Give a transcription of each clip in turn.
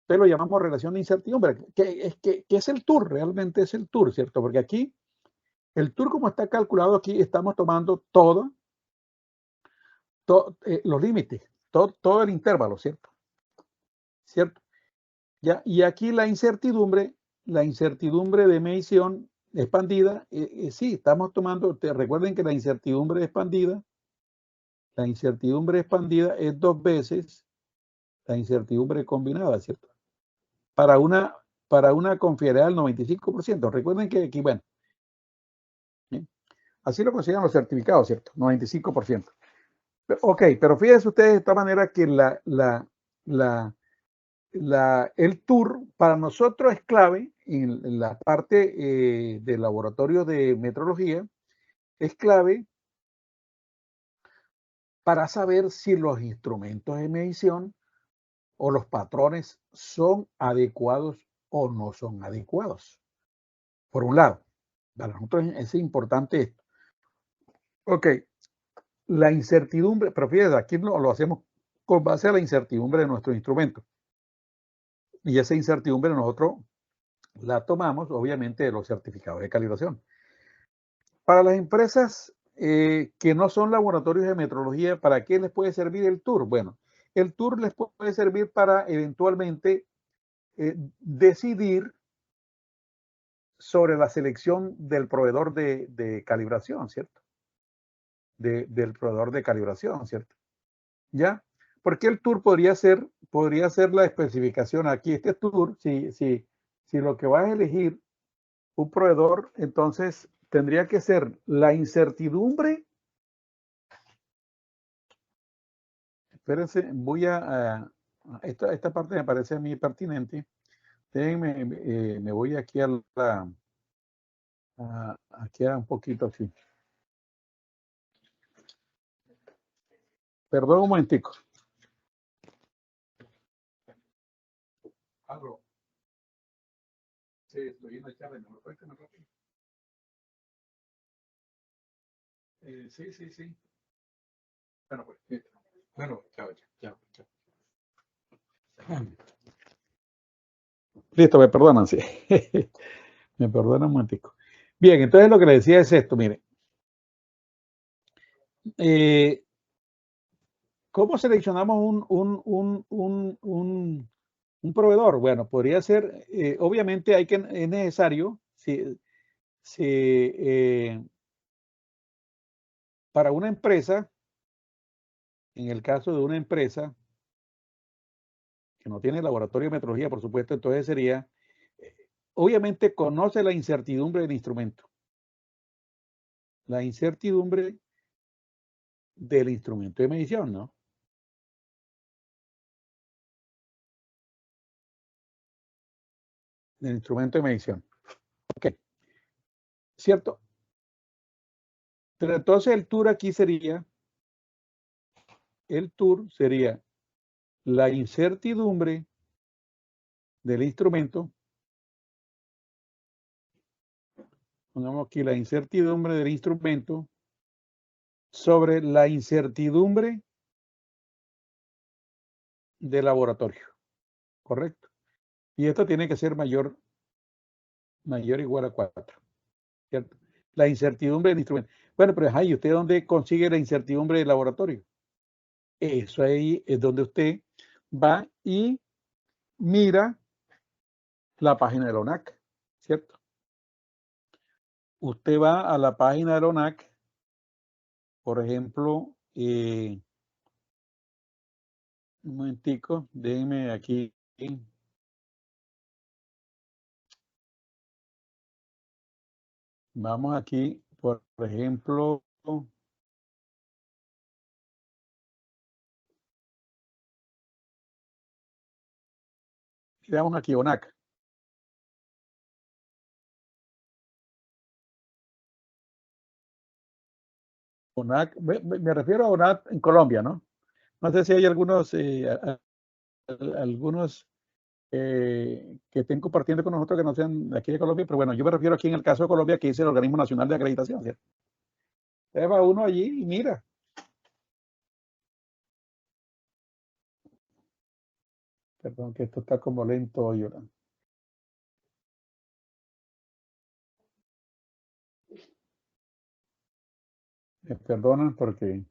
Entonces lo llamamos relación de incertidumbre. ¿Qué es el TUR? Realmente es el TUR, ¿cierto? Porque aquí, el TUR como está calculado aquí, estamos tomando los límites, todo el intervalo, ¿cierto? ¿Cierto? ¿Ya? Y aquí la incertidumbre de medición expandida, sí, estamos tomando, recuerden que la incertidumbre expandida es 2 veces la incertidumbre combinada, ¿cierto? Para una confiabilidad del 95%. Recuerden que aquí, bueno, ¿sí? Así lo consideran los certificados, ¿cierto? 95%. Ok, pero fíjense ustedes de esta manera que el TUR para nosotros es clave en la parte del laboratorio de metrología, es clave para saber si los instrumentos de medición o los patrones son adecuados o no son adecuados. Por un lado, para nosotros es importante esto. Ok, la incertidumbre, pero fíjense, aquí lo hacemos con base a la incertidumbre de nuestro instrumento. Y esa incertidumbre nosotros la tomamos, obviamente, de los certificados de calibración. Para las empresas que no son laboratorios de metrología, ¿para qué les puede servir el TUR? Bueno, el TUR les puede servir para eventualmente decidir sobre la selección del proveedor de calibración, ¿cierto? Del proveedor de calibración, ¿cierto? ¿Ya? Porque el TUR podría ser la especificación aquí. Este TUR, si lo que vas a elegir un proveedor, entonces tendría que ser la incertidumbre. Espérense, esta parte me parece a mí pertinente. Me voy aquí aquí a un poquito así. Perdón un momentico. Algo. Sí, estoy en la charla, ¿me lo puedes tener rápido? Sí. Bueno, pues, bueno, chao. Listo, me perdonan, sí. Me perdonan un momentico. Bien, entonces lo que le decía es esto, mire. ¿Cómo seleccionamos un proveedor? Bueno, podría ser, obviamente es necesario, para una empresa, en el caso de una empresa que no tiene laboratorio de metrología, por supuesto, entonces sería, obviamente conoce la incertidumbre del instrumento. La incertidumbre del instrumento de medición, ¿no? Del instrumento de medición. Ok, ¿cierto? Pero entonces el TUR aquí sería la incertidumbre del instrumento. Pongamos aquí la incertidumbre del instrumento sobre la incertidumbre del laboratorio. ¿Correcto? Y esto tiene que ser mayor o igual a 4. ¿Cierto? La incertidumbre del instrumento. Bueno, pero ¿y usted dónde consigue la incertidumbre del laboratorio? Eso ahí es donde usted va y mira la página de la ONAC, ¿cierto? Usted va a la página de la ONAC, por ejemplo, un momentico, déjenme aquí. Vamos aquí, por ejemplo, veamos aquí ONAC. ONAC, me refiero a ONAC en Colombia, ¿no? No sé si hay algunos que estén compartiendo con nosotros que no sean de aquí de Colombia, pero bueno, yo me refiero aquí en el caso de Colombia, que es el Organismo Nacional de Acreditación, ¿cierto? Entonces va uno allí y mira. Perdón, que esto está como lento hoy, ¿verdad? Me perdonan porque,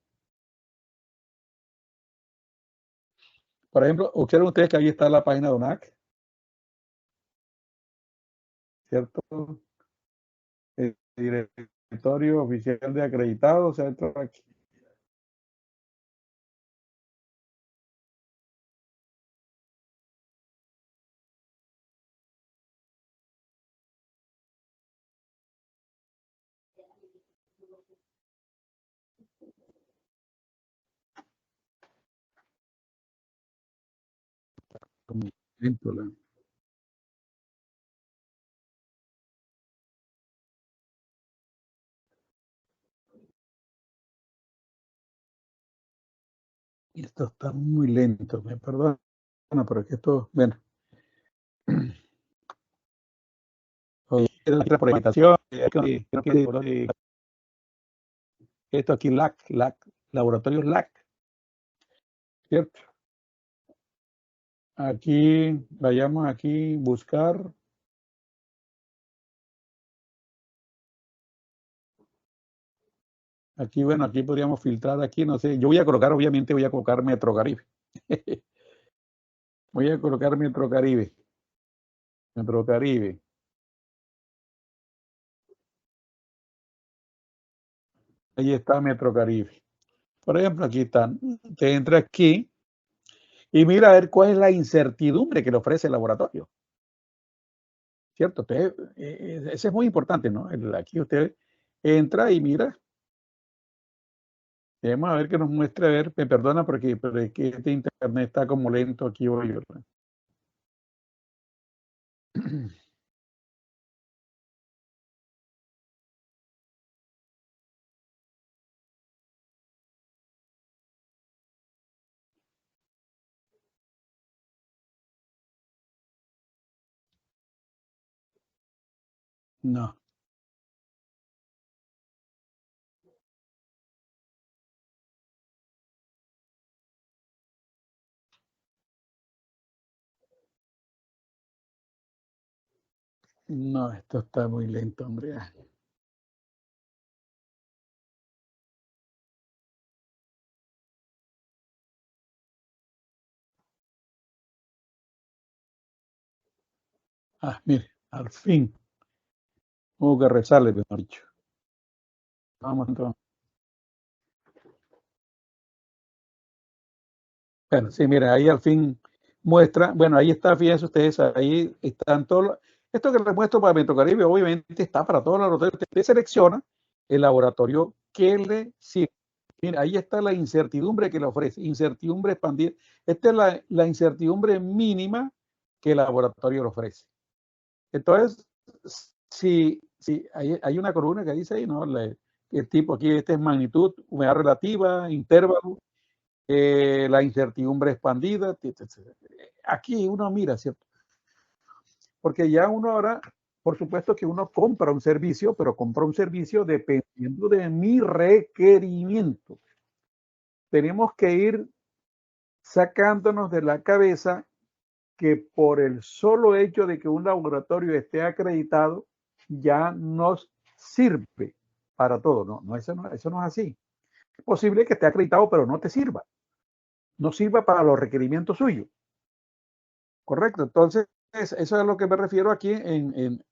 por ejemplo, observen ustedes que ahí está la página de UNAC, ¿cierto? El directorio oficial de acreditados, o sea, esto aquí. Como lento, y esto está muy lento, me perdona, pero es que esto, bueno, por invitación, esto aquí LAC, laboratorios LAC, ¿cierto? Aquí, vayamos aquí, buscar. Aquí, bueno, aquí podríamos filtrar aquí, no sé. Yo voy a colocar, obviamente, voy a colocar Metro Caribe. Voy a colocar Metro Caribe. Metro Caribe. Ahí está Metro Caribe. Por ejemplo, aquí están. Te entra aquí y mira a ver cuál es la incertidumbre que le ofrece el laboratorio. ¿Cierto? Ese es muy importante, ¿no? Aquí usted entra y mira. Vamos a ver que nos muestre, a ver, me perdona porque, pero es que este internet está como lento aquí hoy, ¿verdad? No. No, esto está muy lento, hombre. Mire, al fin. Hubo que rezarle, mejor dicho. Vamos entonces. Bueno, sí, mira, ahí al fin muestra, bueno, ahí está, fíjense ustedes, ahí están todos, esto que les muestro para Metro Caribe, obviamente está para todos los laboratorios. Usted selecciona el laboratorio que le sirve. Mira, ahí está la incertidumbre que le ofrece, incertidumbre expandida. Esta es la incertidumbre mínima que el laboratorio le ofrece. Entonces, si hay una columna que dice ahí, ¿no? El tipo aquí, este es magnitud, humedad relativa, intervalo, la incertidumbre expandida. Aquí uno mira, ¿cierto? Porque ya uno ahora, por supuesto que uno compra un servicio, pero compra un servicio dependiendo de mi requerimiento. Tenemos que ir sacándonos de la cabeza que por el solo hecho de que un laboratorio esté acreditado, ya nos sirve para todo. Eso no es así. Es posible que esté acreditado, pero no te sirva. No sirva para los requerimientos suyos. Correcto. Entonces, eso es a lo que me refiero aquí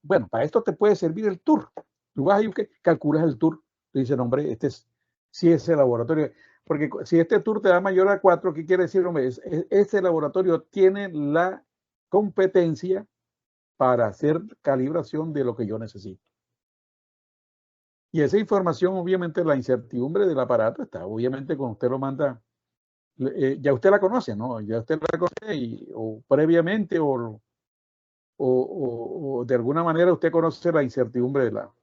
bueno, para esto te puede servir el tour. Tú vas ahí, calculas el tour. Tú dices, no, hombre, sí es el laboratorio. Porque si este tour te da mayor a 4, ¿qué quiere decir, hombre? Este laboratorio tiene la competencia para hacer calibración de lo que yo necesito. Y esa información, obviamente, la incertidumbre del aparato está, obviamente, cuando usted lo manda, ya usted la conoce, ¿no? Ya usted la conoce o previamente o de alguna manera usted conoce la incertidumbre de la.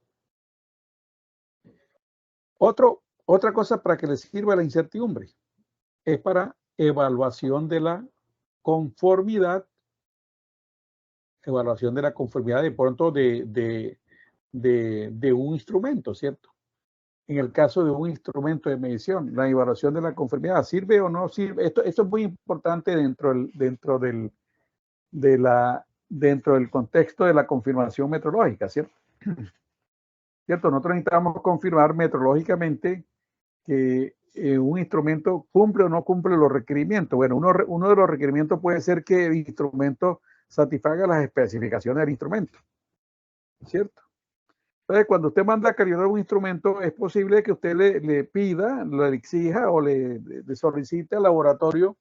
Otra cosa para que le sirva la incertidumbre es para evaluación de la conformidad, de pronto de un instrumento, ¿cierto? En el caso de un instrumento de medición, la evaluación de la conformidad, ¿sirve o no sirve? Esto es muy importante dentro del dentro del contexto de la confirmación metrológica, ¿cierto? ¿Cierto? Nosotros necesitamos confirmar metrológicamente que un instrumento cumple o no cumple los requerimientos. Bueno, uno de los requerimientos puede ser que el instrumento satisfaga las especificaciones del instrumento, ¿cierto? Entonces, cuando usted manda a calibrar un instrumento, es posible que usted le pida, le exija o le solicite al laboratorio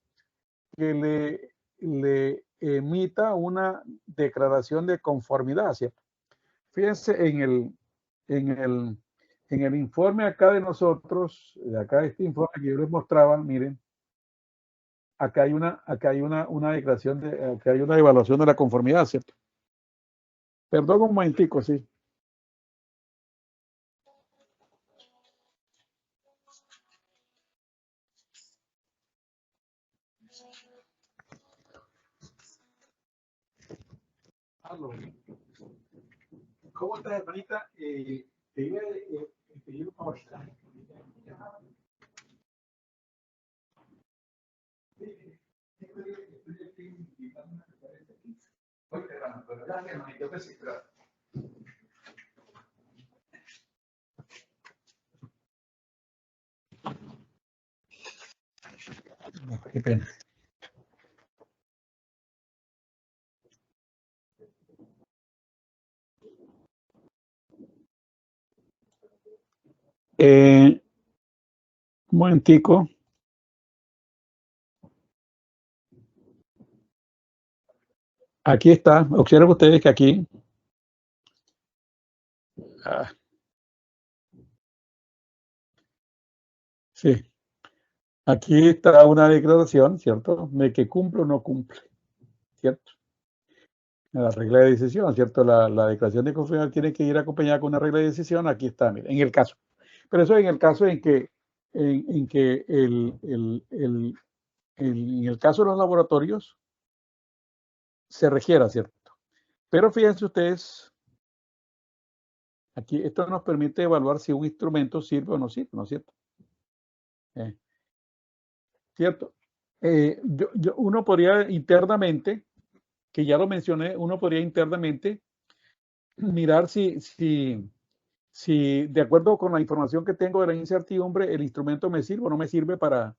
que le emita una declaración de conformidad, ¿cierto? Fíjense en el informe acá de nosotros, acá este informe que yo les mostraba, miren, acá hay una declaración acá hay una evaluación de la conformidad, ¿cierto? Perdón un momentico, sí. ¿Cómo estás, hermanita? Te iba a pedir un favor. Qué pena. Un momentico. Aquí está. Observen ustedes que aquí. Sí. Aquí está una declaración, ¿cierto? De que cumple o no cumple, ¿cierto? La regla de decisión, ¿cierto? La declaración de confianza tiene que ir acompañada con una regla de decisión. Aquí está, mire, en el caso. Pero eso en el caso en que en el caso de los laboratorios se requiera, ¿cierto? Pero fíjense ustedes, aquí esto nos permite evaluar si un instrumento sirve o no sirve, ¿no es cierto? ¿Cierto? Uno podría internamente, que ya lo mencioné, uno podría internamente mirar si de acuerdo con la información que tengo de la incertidumbre, el instrumento me sirve o no me sirve para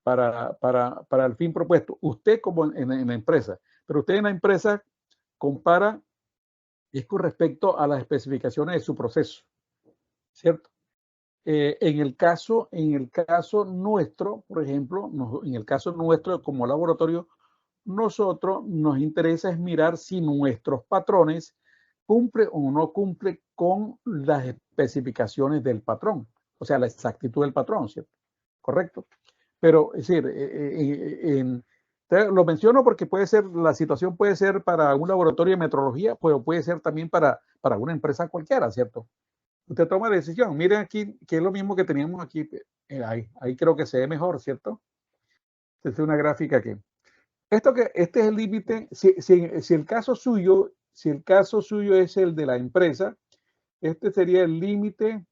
el fin propuesto. Usted como en la empresa, pero usted en la empresa compara, es con respecto a las especificaciones de su proceso, ¿cierto? En el caso nuestro, por ejemplo, en el caso nuestro como laboratorio, nosotros nos interesa es mirar si nuestros patrones cumple o no cumple con las especificaciones del patrón, o sea, la exactitud del patrón, ¿cierto? Correcto. Pero, es decir, lo menciono porque puede ser, la situación puede ser para un laboratorio de metrología, pero puede ser también para una empresa cualquiera, ¿cierto? Usted toma decisión. Miren aquí, que es lo mismo que teníamos aquí. Ahí creo que se ve mejor, ¿cierto? Esta es una gráfica que este es el límite. Si el caso suyo es el de la empresa, este sería el límite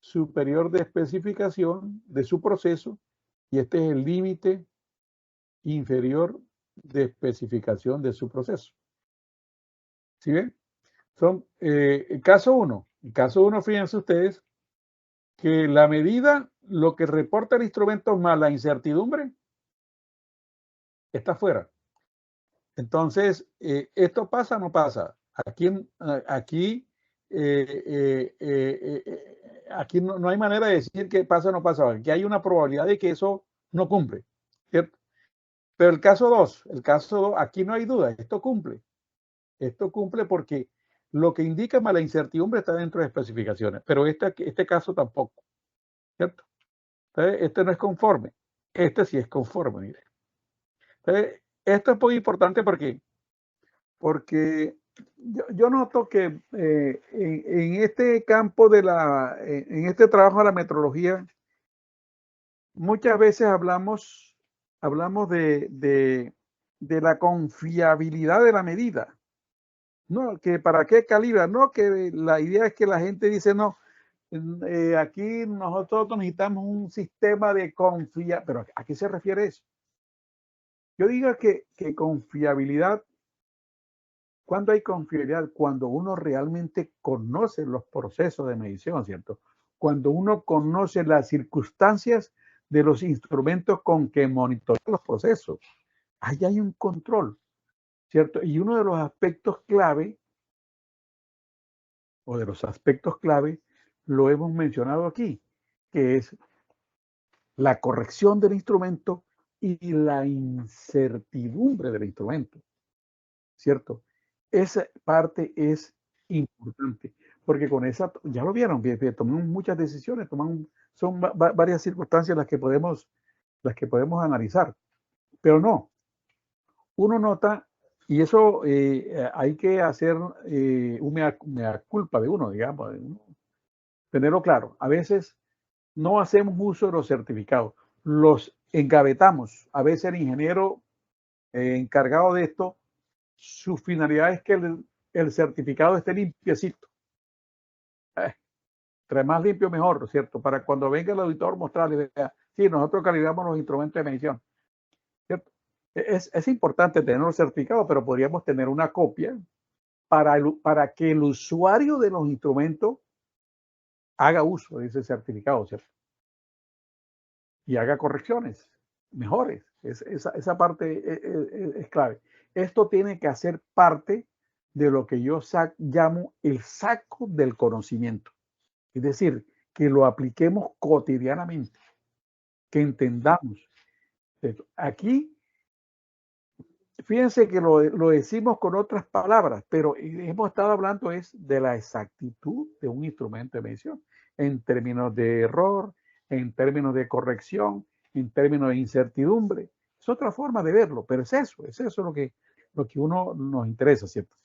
superior de especificación de su proceso y este es el límite inferior de especificación de su proceso. ¿Sí ven? Son el caso 1. El caso 1, fíjense ustedes que la medida, lo que reporta el instrumento más la incertidumbre, está fuera. Entonces, ¿esto pasa o no pasa? Aquí no hay manera de decir que pasa o no pasa. Aquí hay una probabilidad de que eso no cumple, ¿cierto? Pero el caso 2, aquí no hay duda, esto cumple. Esto cumple porque lo que indica más la incertidumbre está dentro de especificaciones, pero este caso tampoco, ¿cierto? Entonces, este no es conforme, este sí es conforme, mire. Entonces, esto es muy importante porque yo noto que en este campo en este trabajo de la metrología, muchas veces hablamos de la confiabilidad de la medida. No, que para qué calibra, no, que la idea es que la gente dice, no, aquí nosotros necesitamos un sistema de confiabilidad, pero ¿a qué se refiere eso? Yo digo que confiabilidad ¿Cuándo hay confiabilidad? Cuando uno realmente conoce los procesos de medición, ¿cierto? Cuando uno conoce las circunstancias de los instrumentos con que monitorea los procesos. Ahí hay un control, ¿cierto? Y uno de los aspectos clave, lo hemos mencionado aquí, que es la corrección del instrumento y la incertidumbre del instrumento, ¿cierto? Esa parte es importante, porque con esa, ya lo vieron, tomamos muchas decisiones, son varias circunstancias las que podemos analizar, pero no, uno nota, y eso hay que hacer un mea culpa de uno, digamos, tenerlo claro. A veces no hacemos uso de los certificados, los engavetamos. A veces el ingeniero encargado de esto, su finalidad es que el certificado esté limpiecito. Entre más limpio, mejor, ¿cierto? Para cuando venga el auditor mostrarle, vea, sí, nosotros calidamos los instrumentos de medición, ¿cierto? Es importante tener los certificados, pero podríamos tener una copia para que el usuario de los instrumentos haga uso de ese certificado, ¿cierto? Y haga correcciones mejores. Esa parte es clave. Esto tiene que hacer parte de lo que yo llamo el saco del conocimiento. Es decir, que lo apliquemos cotidianamente, que entendamos. Aquí, fíjense que lo decimos con otras palabras, pero hemos estado hablando es de la exactitud de un instrumento de medición, en términos de error, en términos de corrección, en términos de incertidumbre. Es otra forma de verlo, pero es eso lo que uno nos interesa, ¿cierto?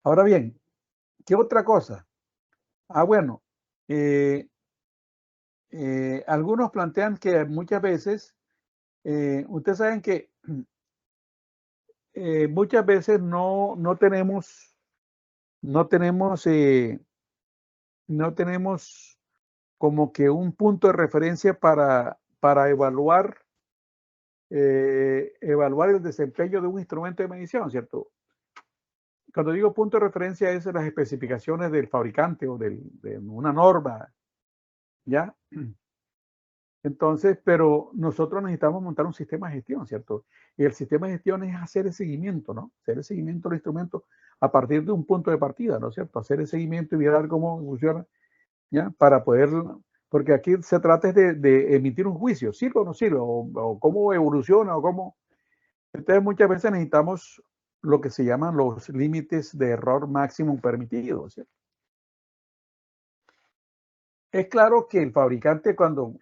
Ahora bien, ¿qué otra cosa? Bueno, algunos plantean que muchas veces, ustedes saben que muchas veces no tenemos como que un punto de referencia para evaluar el desempeño de un instrumento de medición, ¿cierto? Cuando digo punto de referencia es las especificaciones del fabricante o de una norma, ¿ya? Entonces, pero nosotros necesitamos montar un sistema de gestión, ¿cierto? Y el sistema de gestión es hacer el seguimiento, ¿no? Hacer el seguimiento del instrumento a partir de un punto de partida, ¿no es cierto? Hacer el seguimiento y mirar cómo funciona, ¿ya? Para poder, porque aquí se trata de emitir un juicio, sirve o no sirve, o cómo evoluciona, o cómo. Entonces, muchas veces necesitamos lo que se llaman los límites de error máximo permitido, ¿cierto? Es claro que el fabricante cuando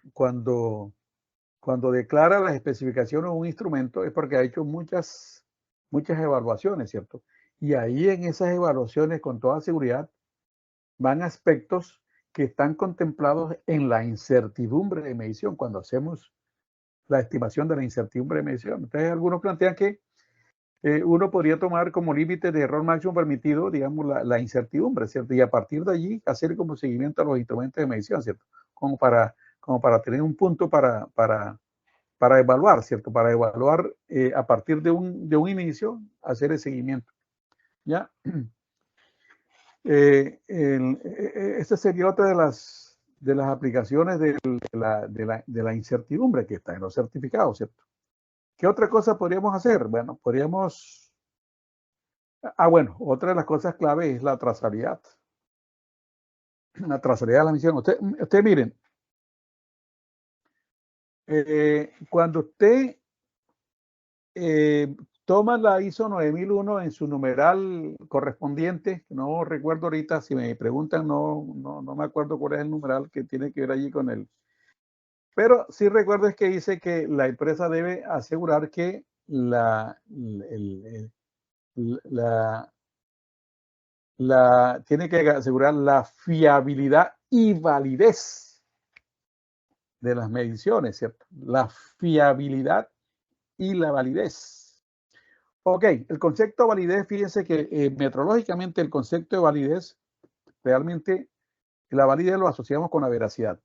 declara las especificaciones de un instrumento es porque ha hecho muchas evaluaciones, ¿cierto? Y ahí en esas evaluaciones, con toda seguridad, van aspectos que están contemplados en la incertidumbre de medición, cuando hacemos la estimación de la incertidumbre de medición. Entonces, algunos plantean que uno podría tomar como límite de error máximo permitido, digamos, la incertidumbre, ¿cierto? Y a partir de allí hacer como seguimiento a los instrumentos de medición, ¿cierto? Como para tener un punto para evaluar, ¿cierto? Para evaluar a partir de un inicio, hacer el seguimiento, ¿ya? Esta sería otra de las aplicaciones de la incertidumbre que está en los certificados, ¿cierto? ¿Qué otra cosa podríamos hacer? Bueno, bueno, otra de las cosas clave es la trazabilidad. La trazabilidad de la misión. Usted miren, cuando usted toma la ISO 9001 en su numeral correspondiente, no recuerdo ahorita, si me preguntan, no me acuerdo cuál es el numeral que tiene que ver allí con él. Pero sí recuerdo es que dice que la empresa debe asegurar que tiene que asegurar la fiabilidad y validez de las mediciones, ¿cierto? La fiabilidad y la validez. Ok, el concepto de validez, fíjense que metrológicamente el concepto de validez, realmente la validez lo asociamos con la veracidad.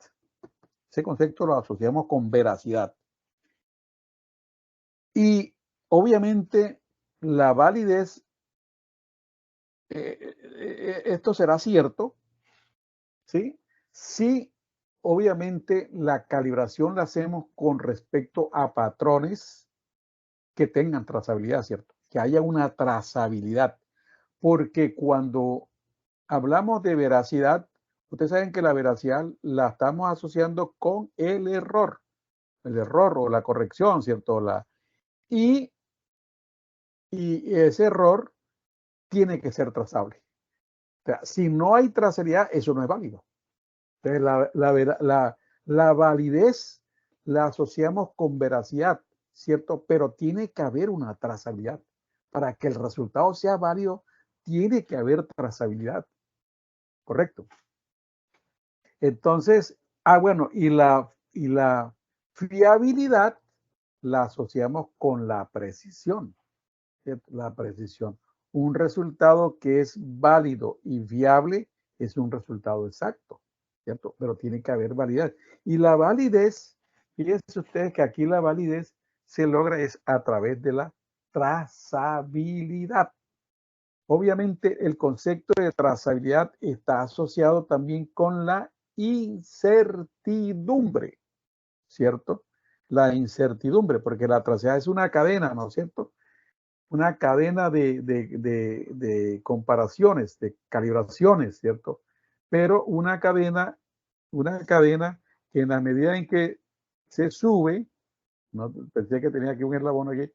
Ese concepto lo asociamos con veracidad. Y obviamente la validez esto será cierto, ¿sí? Si obviamente la calibración la hacemos con respecto a patrones que tengan trazabilidad, ¿cierto? Que haya una trazabilidad, porque cuando hablamos de veracidad, ustedes saben que la veracidad la estamos asociando con el error o la corrección, ¿cierto? Y, y ese error tiene que ser trazable. O sea, si no hay trazabilidad, eso no es válido. Entonces, la validez la asociamos con veracidad, ¿cierto? Pero tiene que haber una trazabilidad. Para que el resultado sea válido, tiene que haber trazabilidad. Correcto. Entonces, bueno, y la fiabilidad la asociamos con la precisión, ¿cierto? La precisión. Un resultado que es válido y viable es un resultado exacto, ¿cierto? Pero tiene que haber validez. Y la validez, fíjense ustedes que aquí la validez se logra es a través de la trazabilidad. Obviamente el concepto de trazabilidad está asociado también con la incertidumbre, ¿cierto? La incertidumbre, porque la trazabilidad es una cadena, ¿no es cierto? Una cadena de comparaciones, de calibraciones, ¿cierto? Pero una cadena que en la medida en que se sube, ¿no? Pensé que tenía aquí un eslabón aquí,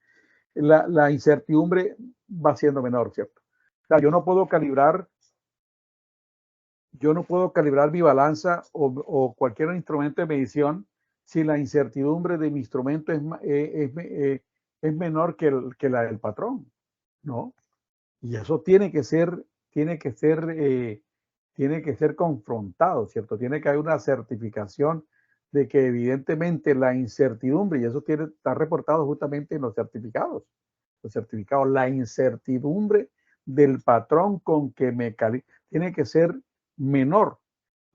la incertidumbre va siendo menor, ¿cierto? O sea, yo no puedo calibrar mi balanza o cualquier instrumento de medición si la incertidumbre de mi instrumento es menor que la del patrón, ¿no? Y eso tiene que ser confrontado, ¿cierto? Tiene que haber una certificación de que evidentemente la incertidumbre, y eso está reportado justamente en los certificados, la incertidumbre del patrón con que tiene que ser menor.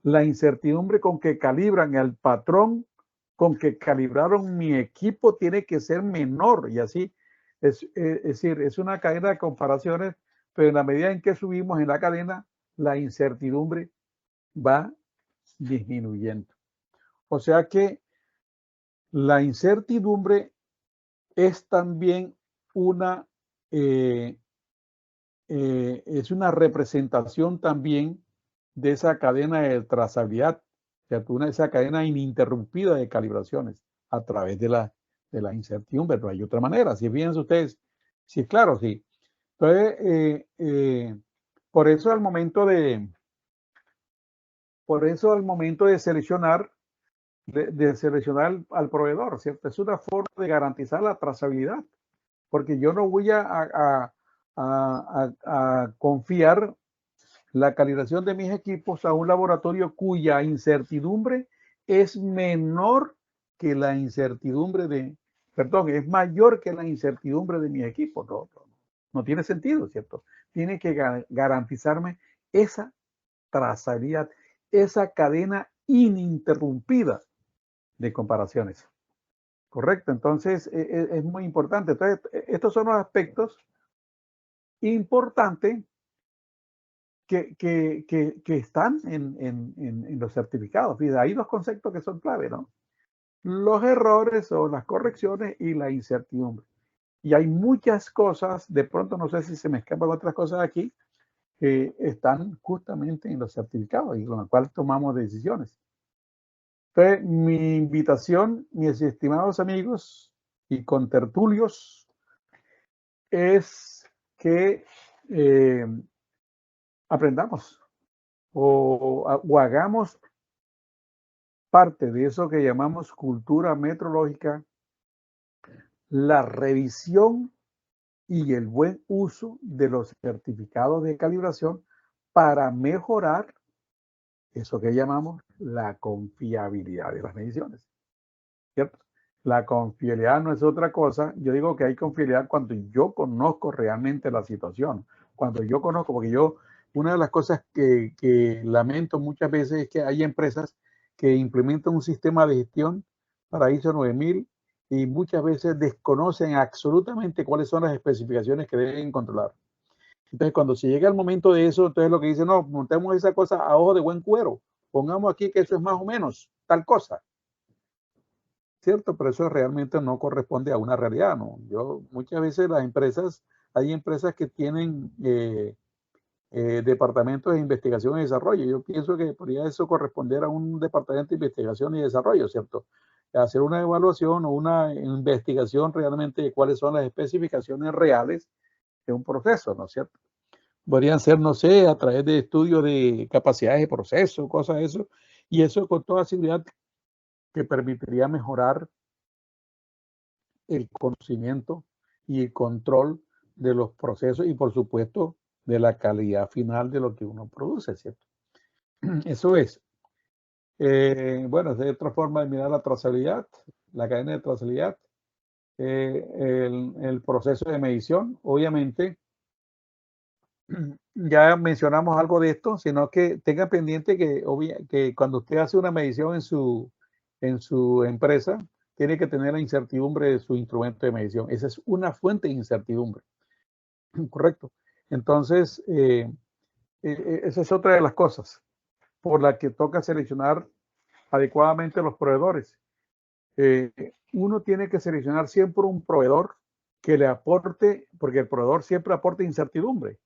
La incertidumbre con que calibran el patrón con que calibraron mi equipo tiene que ser menor, y así es decir, es una cadena de comparaciones, pero en la medida en que subimos en la cadena, la incertidumbre va disminuyendo. O sea que la incertidumbre es también es una representación también de esa cadena de trazabilidad, esa cadena ininterrumpida de calibraciones a través de la incertidumbre. No hay otra manera. Si fíjense ustedes, sí, claro, sí. Entonces, por eso al momento de seleccionar, al proveedor, ¿cierto? Es una forma de garantizar la trazabilidad, porque yo no voy a confiar la calibración de mis equipos a un laboratorio cuya incertidumbre es menor que la incertidumbre es mayor que la incertidumbre de mis equipos. No tiene sentido, ¿cierto? Tiene que garantizarme esa trazabilidad, esa cadena ininterrumpida de comparaciones. Correcto, entonces es muy importante. Entonces, estos son los aspectos importantes que están en los certificados. Fíjate, hay dos conceptos que son clave, ¿no? Los errores o las correcciones y la incertidumbre. Y hay muchas cosas, de pronto no sé si se me escapan otras cosas aquí, que están justamente en los certificados y con los cuales tomamos decisiones. Entonces, mi invitación, mis estimados amigos y contertulios, es que aprendamos o hagamos parte de eso que llamamos cultura metrológica, la revisión y el buen uso de los certificados de calibración para mejorar eso que llamamos la confiabilidad de las mediciones, ¿cierto? La confiabilidad no es otra cosa. Yo digo que hay confiabilidad cuando yo conozco realmente la situación, cuando yo conozco, porque una de las cosas que lamento muchas veces es que hay empresas que implementan un sistema de gestión para ISO 9000 y muchas veces desconocen absolutamente cuáles son las especificaciones que deben controlar. Entonces, cuando se llega el momento de eso, entonces lo que dicen, no, montemos esa cosa a ojo de buen cuero, pongamos aquí que eso es más o menos tal cosa, ¿cierto? Pero eso realmente no corresponde a una realidad, ¿no? Muchas veces hay empresas que tienen departamentos de investigación y desarrollo. Yo pienso que podría eso corresponder a un departamento de investigación y desarrollo, ¿cierto? Hacer una evaluación o una investigación realmente de cuáles son las especificaciones reales de un proceso, ¿no es cierto? Podrían ser, no sé, a través de estudios de capacidades de proceso, cosas de eso, y eso con toda seguridad que permitiría mejorar el conocimiento y el control de los procesos y, por supuesto, de la calidad final de lo que uno produce, ¿cierto? Eso es. Bueno, es otra forma de mirar la trazabilidad, la cadena de trazabilidad, el proceso de medición. Obviamente, ya mencionamos algo de esto, sino que tenga pendiente que cuando usted hace una medición en su empresa, tiene que tener la incertidumbre de su instrumento de medición. Esa es una fuente de incertidumbre, ¿correcto? Entonces, esa es otra de las cosas por la que toca seleccionar adecuadamente los proveedores. Uno tiene que seleccionar siempre un proveedor que le aporte, porque el proveedor siempre aporta incertidumbre.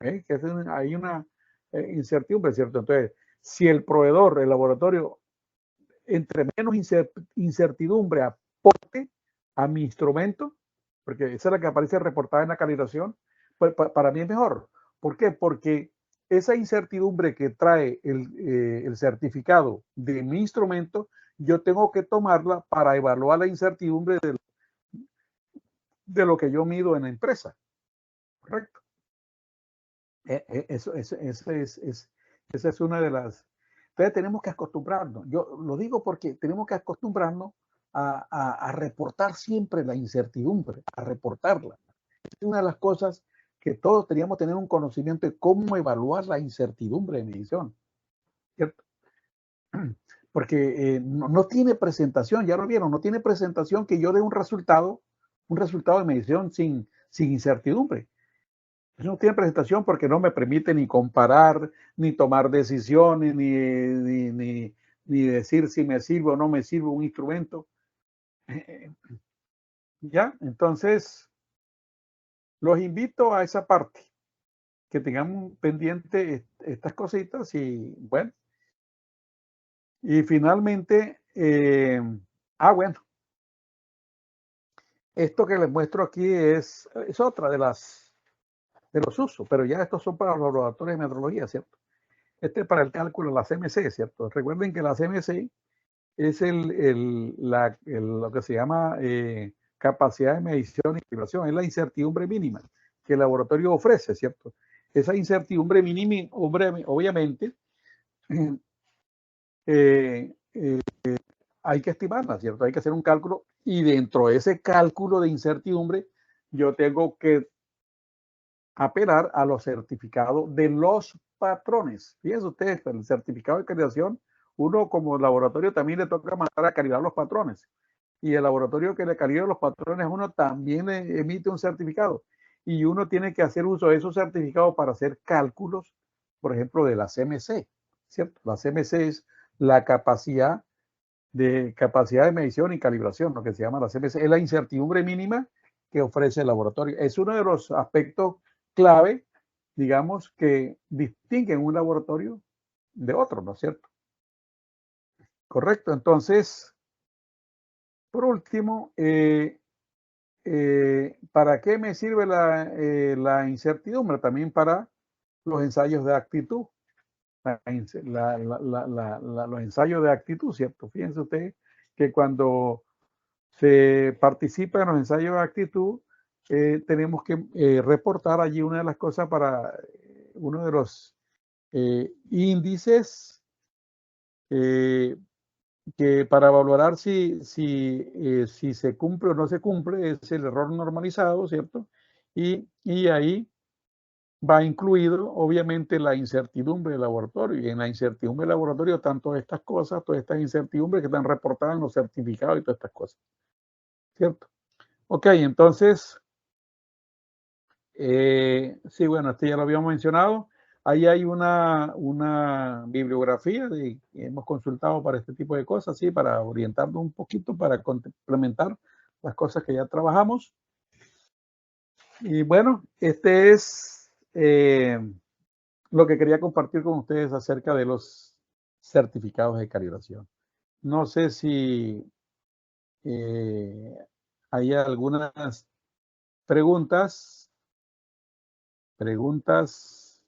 Hay una incertidumbre, ¿cierto? Entonces, si el proveedor, el laboratorio, entre menos incertidumbre aporte a mi instrumento, porque esa es la que aparece reportada en la calibración, pues para mí es mejor. ¿Por qué? Porque esa incertidumbre que trae el certificado de mi instrumento, yo tengo que tomarla para evaluar la incertidumbre de lo que yo mido en la empresa. ¿Correcto? Esa es una de las... Entonces tenemos que acostumbrarnos. Yo lo digo porque tenemos que acostumbrarnos a reportar siempre la incertidumbre, a reportarla. Es una de las cosas que todos teníamos que tener un conocimiento de cómo evaluar la incertidumbre de medición, ¿cierto? Porque no tiene presentación, ya lo vieron, no tiene presentación que yo dé un resultado de medición sin incertidumbre. No tiene presentación porque no me permite ni comparar, ni tomar decisiones, ni decir si me sirve o no me sirve un instrumento. ¿Ya? Entonces, los invito a esa parte, que tengamos pendiente estas cositas y bueno. Y finalmente, bueno, esto que les muestro aquí es otra de los usos, pero ya estos son para los laboratorios de metrología, ¿cierto? Este es para el cálculo de la CMC, ¿cierto? Recuerden que la CMC es lo que se llama capacidad de medición y calibración, es la incertidumbre mínima que el laboratorio ofrece, ¿cierto? Esa incertidumbre mínima, obviamente, hay que estimarla, ¿cierto? Hay que hacer un cálculo y dentro de ese cálculo de incertidumbre yo tengo que apelar a los certificados de los patrones. Fíjense ustedes, el certificado de calibración, uno como laboratorio también le toca mandar a calibrar los patrones. Y el laboratorio que le calibra los patrones, uno también le emite un certificado. Y uno tiene que hacer uso de esos certificados para hacer cálculos, por ejemplo, de la CMC, ¿cierto? La CMC es la capacidad de medición y calibración, lo que se llama la CMC, es la incertidumbre mínima que ofrece el laboratorio. Es uno de los aspectos clave, digamos, que distinguen un laboratorio de otro, ¿no es cierto? Correcto. Entonces, por último, ¿para qué me sirve la incertidumbre? También para los ensayos de actitud. Los ensayos de actitud, ¿cierto? Fíjense ustedes que cuando se participa en los ensayos de actitud, tenemos que reportar allí una de las cosas para uno de los índices que para valorar si se cumple o no se cumple es el error normalizado, ¿cierto? Y ahí va incluido, obviamente, la incertidumbre del laboratorio. Y en la incertidumbre del laboratorio están todas estas cosas, todas estas incertidumbres que están reportadas en los certificados y todas estas cosas, ¿cierto? Ok, entonces, Sí, bueno, este ya lo habíamos mencionado. Ahí hay una bibliografía que hemos consultado para este tipo de cosas, sí, para orientarnos un poquito, para complementar las cosas que ya trabajamos. Y bueno, este es lo que quería compartir con ustedes acerca de los certificados de calibración. No sé si eh, hay algunas preguntas. Preguntas.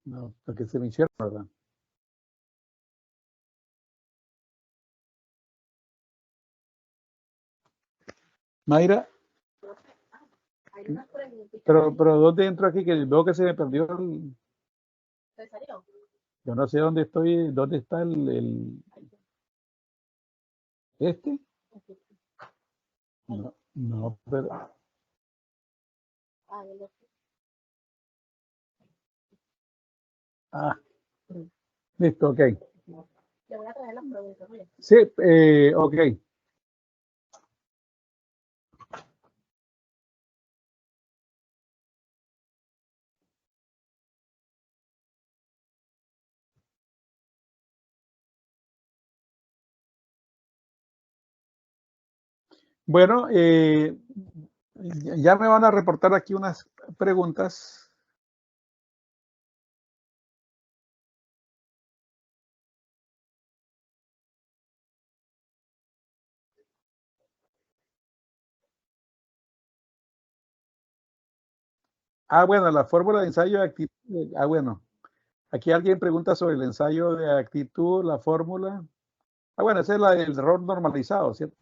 No, porque se me hicieron, ¿verdad? Mayra, pero ¿dónde entro aquí? Que veo que se me perdió el... Yo no sé dónde estoy, dónde está este. No, no, pero... Ah, listo, ok. Sí, ok. Bueno, ya me van a reportar aquí unas preguntas. Ah, bueno, la fórmula de ensayo de actitud. Ah, bueno, aquí alguien pregunta sobre el ensayo de actitud, la fórmula. Ah, bueno, esa es la del error normalizado, ¿cierto?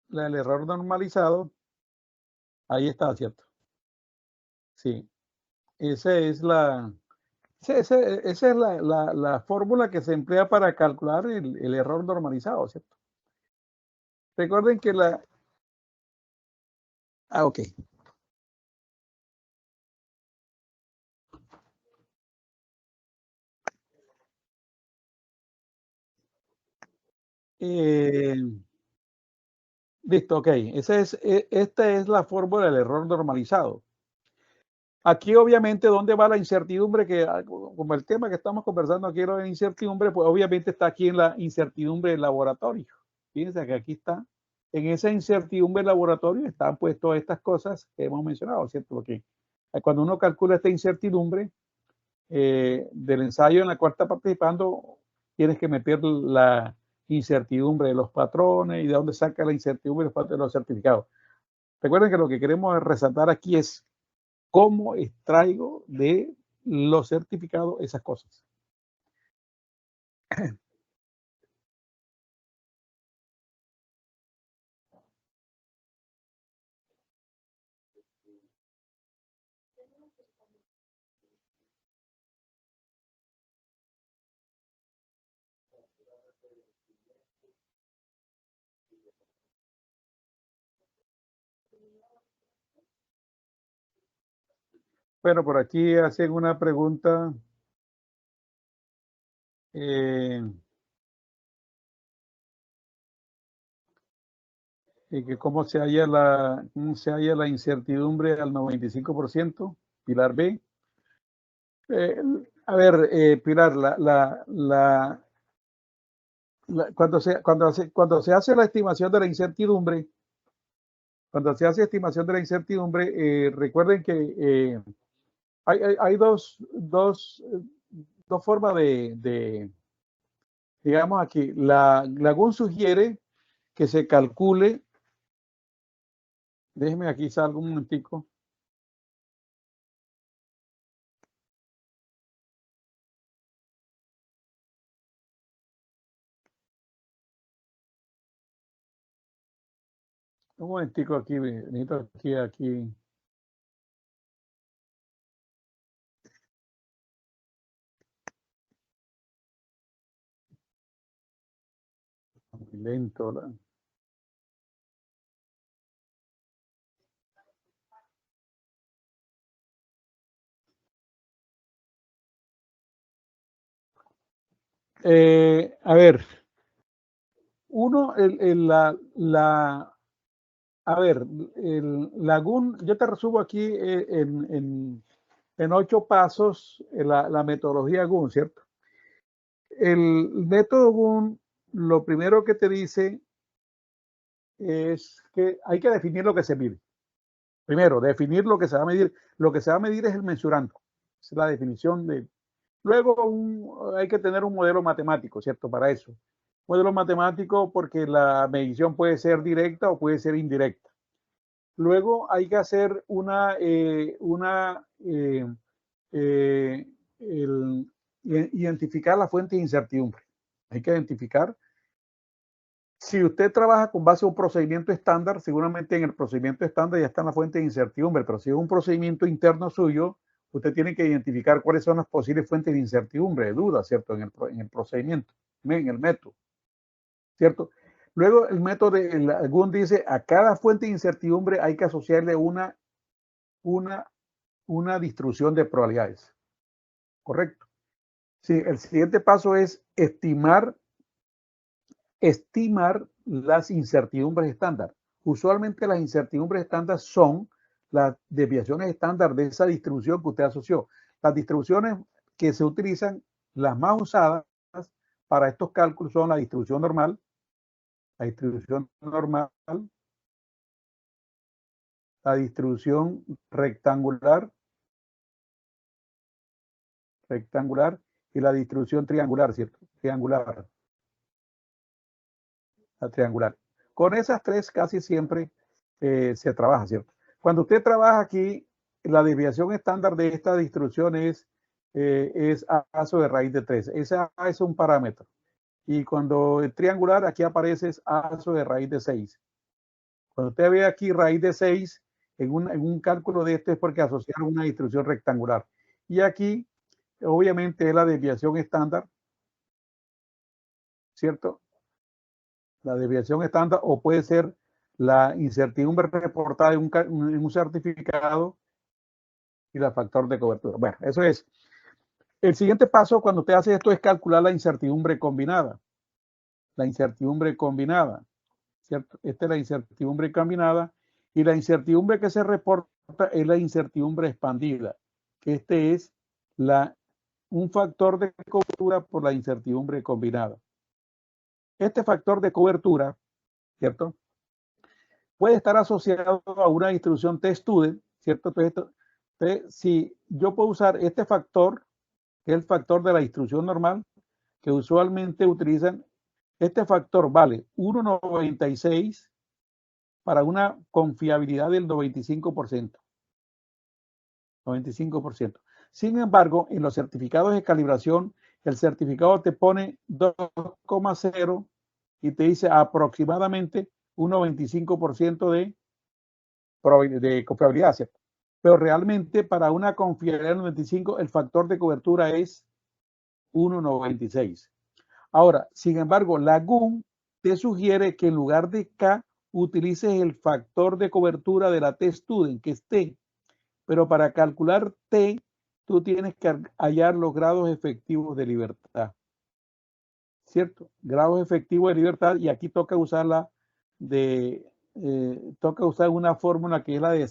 La del error normalizado, ahí está, ¿cierto? Sí, esa es esa es la fórmula que se emplea para calcular el error normalizado, ¿cierto? Recuerden que la... Ah, ok. Eh, listo, ok. Esta es la fórmula del error normalizado. Aquí, obviamente, ¿dónde va la incertidumbre? Como el tema que estamos conversando aquí era la incertidumbre, pues obviamente está aquí en la incertidumbre del laboratorio. Fíjense que aquí está, en esa incertidumbre del laboratorio están pues todas estas cosas que hemos mencionado, ¿cierto? Porque cuando uno calcula esta incertidumbre del ensayo en la cual está participando, tienes que meter la incertidumbre de los patrones y de dónde saca la incertidumbre de los certificados. Recuerden que lo que queremos resaltar aquí es cómo extraigo de los certificados esas cosas. Bueno, por aquí hacen una pregunta. Eh, que cómo se halla la incertidumbre al 95%, Pilar B. Eh, a ver, Pilar, cuando se hace la estimación de la incertidumbre, cuando se hace estimación de la incertidumbre, recuerden que hay dos formas digamos aquí, la GUN sugiere que se calcule, déjeme aquí salgo un momentico, un momentico aquí, necesito aquí. Muy lento. A ver, la GUN, yo te resumo aquí en 8 pasos la metodología GUN, ¿cierto? El método GUN, lo primero que te dice es que hay que definir lo que se mide. Primero, definir lo que se va a medir. Lo que se va a medir es el mensurando. Es la definición de... Luego hay que tener un modelo matemático, ¿cierto? Para eso. Modelo matemático porque la medición puede ser directa o puede ser indirecta. Luego hay que hacer identificar la fuente de incertidumbre. Hay que identificar. Si usted trabaja con base a un procedimiento estándar, seguramente en el procedimiento estándar ya está en la fuente de incertidumbre, pero si es un procedimiento interno suyo, usted tiene que identificar cuáles son las posibles fuentes de incertidumbre, de duda, ¿cierto? En el procedimiento, en el método, ¿cierto? Luego el método, GUN dice, a cada fuente de incertidumbre hay que asociarle una distribución de probabilidades, ¿correcto? Sí, el siguiente paso es estimar las incertidumbres estándar. Usualmente las incertidumbres estándar son las desviaciones estándar de esa distribución que usted asoció. Las distribuciones que se utilizan, las más usadas para estos cálculos son la distribución normal, la distribución rectangular y la distribución triangular, ¿cierto? La triangular. Con esas tres casi siempre se trabaja, ¿cierto? Cuando usted trabaja aquí, la desviación estándar de esta distribución es ASO de raíz de 3. Ese A es un parámetro. Y cuando el triangular, aquí aparece ASO de raíz de 6. Cuando usted ve aquí raíz de 6, en un cálculo de este es porque asociaron una distribución rectangular. Y aquí, obviamente, es la desviación estándar, ¿cierto? La desviación estándar, o puede ser la incertidumbre reportada en un certificado y la factor de cobertura. Bueno, eso es. El siguiente paso cuando usted hace esto es calcular la incertidumbre combinada. La incertidumbre combinada, ¿cierto? Esta es la incertidumbre combinada y la incertidumbre que se reporta es la incertidumbre expandida, que este es un factor de cobertura por la incertidumbre combinada. Este factor de cobertura, ¿cierto? Puede estar asociado a una distribución T-Student, ¿cierto? Entonces, si yo puedo usar este factor, que es el factor de la distribución normal, que usualmente utilizan, este factor vale 1,96 para una confiabilidad del 95%. 95%. Sin embargo, en los certificados de calibración, el certificado te pone 2,0 y te dice aproximadamente un 95% de confiabilidad, ¿cierto? Pero realmente para una confiabilidad 95, el factor de cobertura es 1,96. Ahora, sin embargo, la GUN te sugiere que en lugar de K utilices el factor de cobertura de la T-Student, que es T. Pero para calcular T, tú tienes que hallar los grados efectivos de libertad. ¿Cierto? Grados efectivos de libertad, y aquí toca usarla toca usar una fórmula que es la de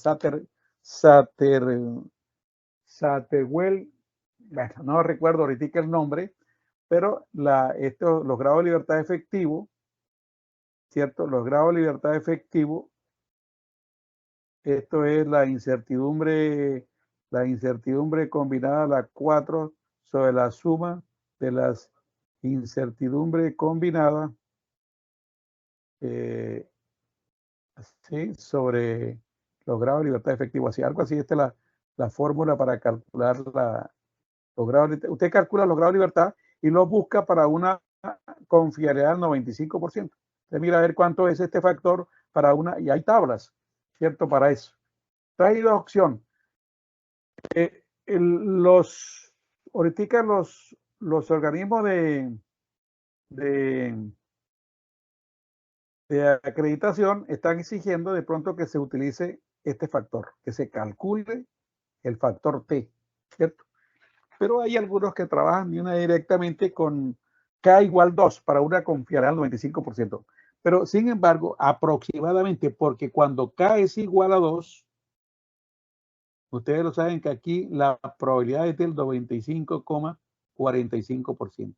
Satterwell, bueno, no recuerdo ahorita el nombre, pero los grados de libertad efectivo, ¿cierto? Los grados de libertad efectivo, esto es la incertidumbre combinada a la 4 sobre la suma de las incertidumbres combinadas ¿sí? Sobre los grados de libertad efectiva. Así, algo así, esta es la fórmula para calcular los grados. Usted calcula los grados de libertad y los busca para una confiabilidad del 95%. Usted mira a ver cuánto es este factor para y hay tablas, ¿cierto? Para eso. Entonces hay dos opciones. Ahorita los organismos de acreditación están exigiendo de pronto que se utilice este factor, que se calcule el factor T, ¿cierto? Pero hay algunos que trabajan directamente con K igual 2 para una confiabilidad al 95%. Pero, sin embargo, aproximadamente, porque cuando K es igual a 2, ustedes lo saben que aquí la probabilidad es del 95,45%.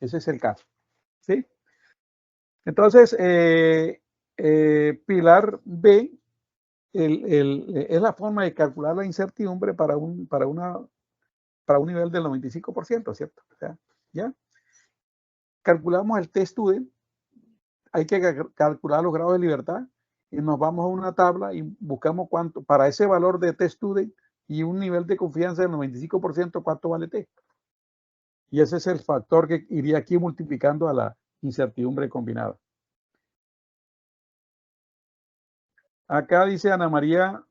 Ese es el caso. ¿Sí? Entonces, pilar B es la forma de calcular la incertidumbre para un nivel del 95%, ¿cierto? O sea, ¿ya? Calculamos el t-student, hay que calcular los grados de libertad y nos vamos a una tabla y buscamos cuánto, para ese valor de t-student y un nivel de confianza del 95%, cuánto vale t. Y ese es el factor que iría aquí multiplicando a la incertidumbre combinada. Acá dice Ana María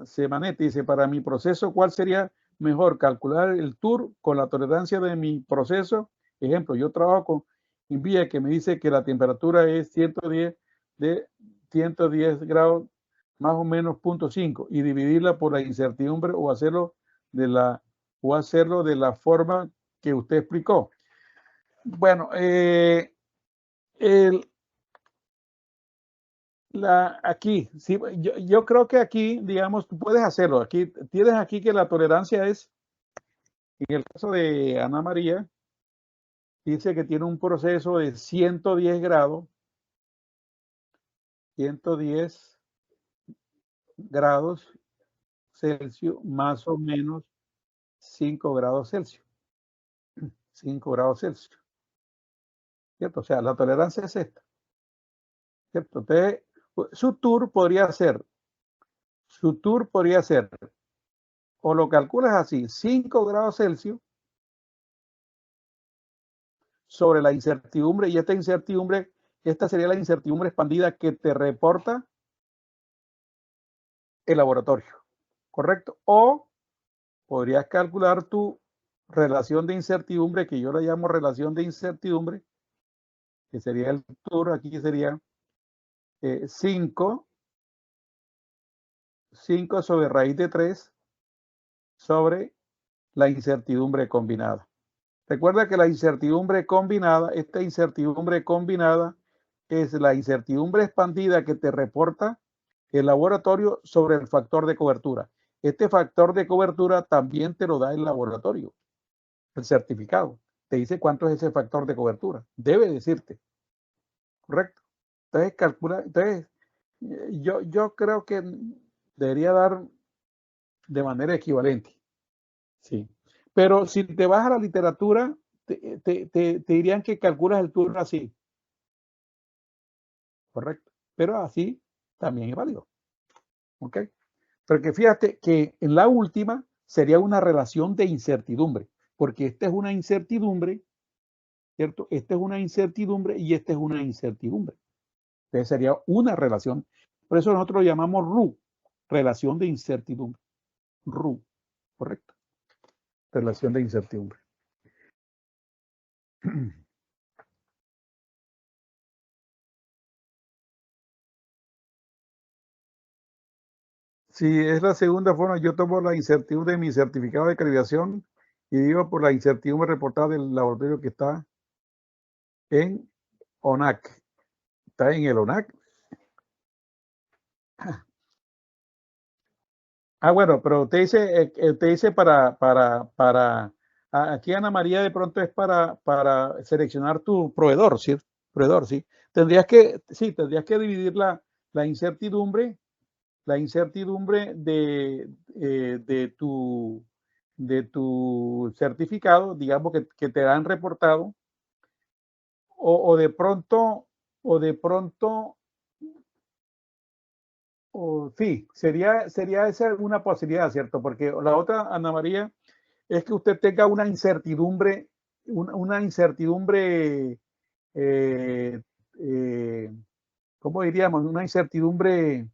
Semanetti, dice, para mi proceso, ¿cuál sería mejor? Calcular el TUR con la tolerancia de mi proceso. Ejemplo, yo trabajo con Invia que me dice que la temperatura es 110 grados más o menos 0.5 y dividirla por la incertidumbre o hacerlo de la forma que usted explicó. Bueno, aquí, sí, yo creo que aquí, digamos, tú puedes hacerlo. Aquí tienes aquí que la tolerancia es, en el caso de Ana María, dice que tiene un proceso de 110 grados, 110 grados Celsius, más o menos 5 grados Celsius. 5 grados Celsius. ¿Cierto? O sea, la tolerancia es esta. ¿Cierto? Entonces, su tour podría ser, o lo calculas así, 5 grados Celsius sobre la incertidumbre, y esta sería la incertidumbre expandida que te reporta el laboratorio, ¿correcto? O podrías calcular tu relación de incertidumbre, que yo la llamo relación de incertidumbre, que sería el tour, aquí sería 5 sobre raíz de 3 sobre la incertidumbre combinada. Recuerda que la incertidumbre combinada, esta incertidumbre combinada es la incertidumbre expandida que te reporta el laboratorio sobre el factor de cobertura. Este factor de cobertura también te lo da el laboratorio, el certificado. Te dice cuánto es ese factor de cobertura. Debe decirte. ¿Correcto? Entonces calcula, yo creo que debería dar de manera equivalente. Sí. Pero si te vas a la literatura, te dirían que calculas el turno así. Correcto. Pero así también es válido. ¿Ok? Porque fíjate que en la última sería una relación de incertidumbre, porque esta es una incertidumbre, ¿cierto? Esta es una incertidumbre y esta es una incertidumbre. Entonces sería una relación. Por eso nosotros lo llamamos RU, relación de incertidumbre. RU, correcto. Relación de incertidumbre. Si es la segunda forma, yo tomo la incertidumbre de mi certificado de calibración y digo por la incertidumbre reportada del laboratorio que está en ONAC. Está en el ONAC. Bueno, pero te dice aquí Ana María de pronto es para seleccionar tu proveedor, ¿sí? Proveedor, sí. Tendrías que dividir la incertidumbre de tu certificado, digamos que te han reportado, o de pronto, sí, sería esa una posibilidad, ¿cierto? Porque la otra, Ana María, es que usted tenga una incertidumbre, eh, ¿cómo diríamos? Una incertidumbre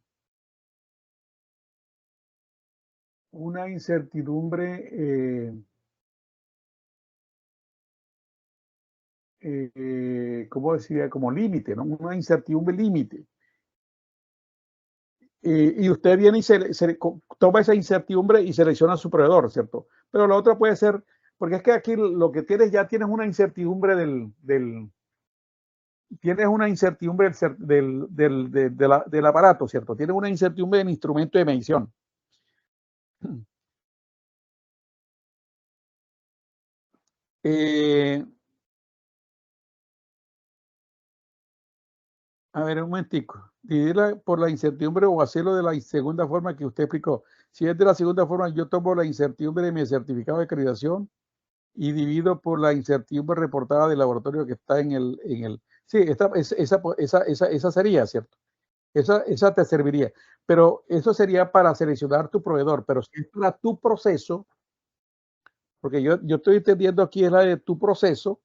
¿cómo decía? Como límite, ¿no? Una incertidumbre límite. Y usted viene y toma esa incertidumbre y selecciona a su proveedor, ¿cierto? Pero la otra puede ser porque es que aquí lo que tienes, ya tienes una incertidumbre tienes una incertidumbre del aparato, ¿cierto? Tienes una incertidumbre del instrumento de medición. A ver, un momentico. Dividirla por la incertidumbre o hacerlo de la segunda forma que usted explicó. Si es de la segunda forma, yo tomo la incertidumbre de mi certificado de acreditación y divido por la incertidumbre reportada del laboratorio que está en el. Sí, esa sería, ¿cierto? Esa te serviría. Pero eso sería para seleccionar tu proveedor. Pero si es para tu proceso, porque yo estoy entendiendo aquí es la de tu proceso,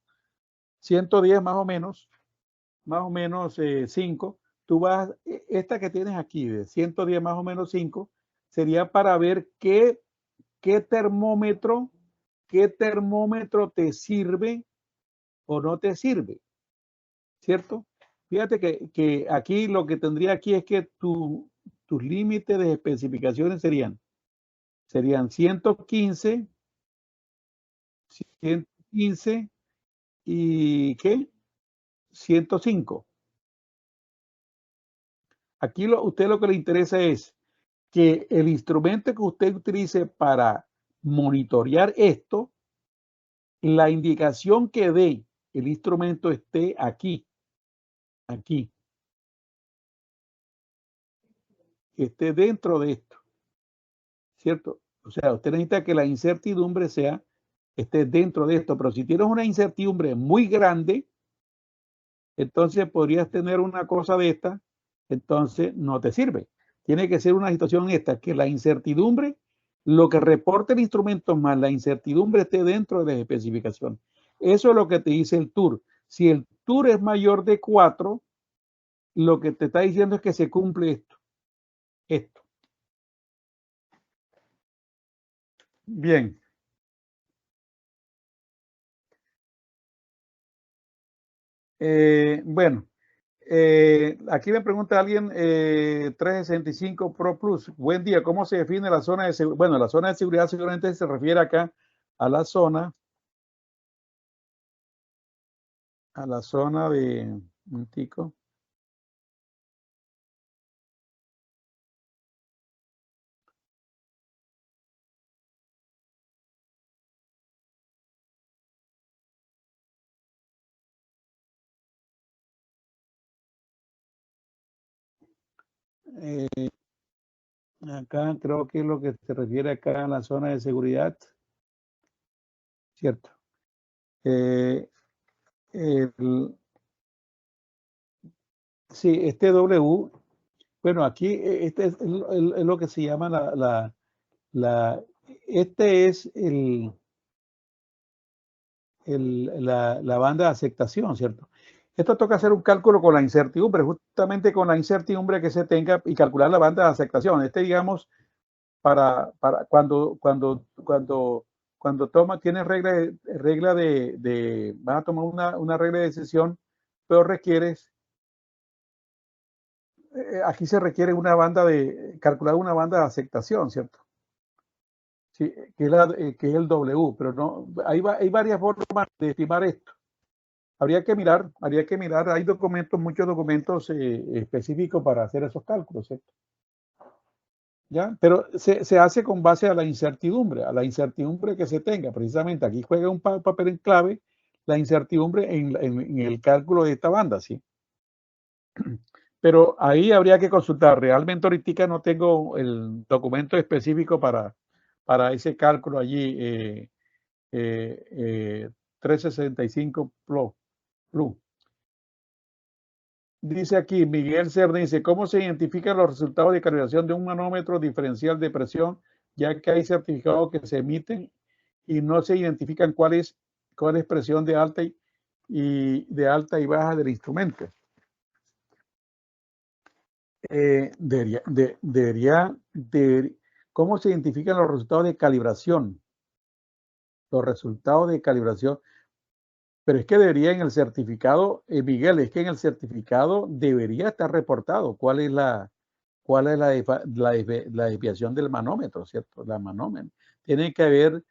110 más o menos 5, tú vas, esta que tienes aquí de 110 más o menos 5, sería para ver qué termómetro te sirve o no te sirve, ¿cierto? Fíjate que aquí lo que tendría aquí es que tus límites de especificaciones serían 115 y ¿qué? 105. Aquí usted lo que le interesa es que el instrumento que usted utilice para monitorear esto, la indicación que dé el instrumento esté aquí, que esté dentro de esto, ¿cierto? O sea, usted necesita que la incertidumbre esté dentro de esto, pero si tienes una incertidumbre muy grande, entonces podrías tener una cosa de esta, entonces no te sirve. Tiene que ser una situación esta, que la incertidumbre, lo que reporte el instrumento más la incertidumbre esté dentro de la especificación. Eso es lo que te dice el TUR. Si el TUR es mayor de 4, lo que te está diciendo es que se cumple esto. Bien. Bueno. Aquí me pregunta alguien, 365 Pro Plus. Buen día, ¿cómo se define la zona de seguridad? Bueno, la zona de seguridad seguramente se refiere acá a la zona, de un tico. Acá creo que es lo que se refiere acá a la zona de seguridad, ¿cierto? Sí, este W, bueno, aquí este es lo que se llama este es la banda de aceptación, ¿cierto? Esto toca hacer un cálculo con la incertidumbre, justamente con la incertidumbre que se tenga y calcular la banda de aceptación. Digamos, para cuando tiene regla van a tomar una regla de decisión, pero aquí se requiere calcular una banda de aceptación, ¿cierto? Sí, que es el W, pero no, hay varias formas de estimar esto. Habría que mirar, hay muchos documentos específicos para hacer esos cálculos, ¿cierto? ¿Ya? Pero se hace con base a la incertidumbre que se tenga. Precisamente aquí juega un papel en clave la incertidumbre en el cálculo de esta banda, ¿sí? Pero ahí habría que consultar. Realmente ahorita no tengo el documento específico para ese cálculo allí, 365 Plus. Dice aquí, Miguel Cerda dice, ¿cómo se identifican los resultados de calibración de un manómetro diferencial de presión, ya que hay certificados que se emiten y no se identifican cuál es presión de alta y baja del instrumento? ¿Cómo se identifican los resultados de calibración? Los resultados de calibración. Pero es que debería en el certificado, Miguel, es que en el certificado debería estar reportado cuál es la desviación del manómetro, ¿cierto? La manómetro. Tiene que haber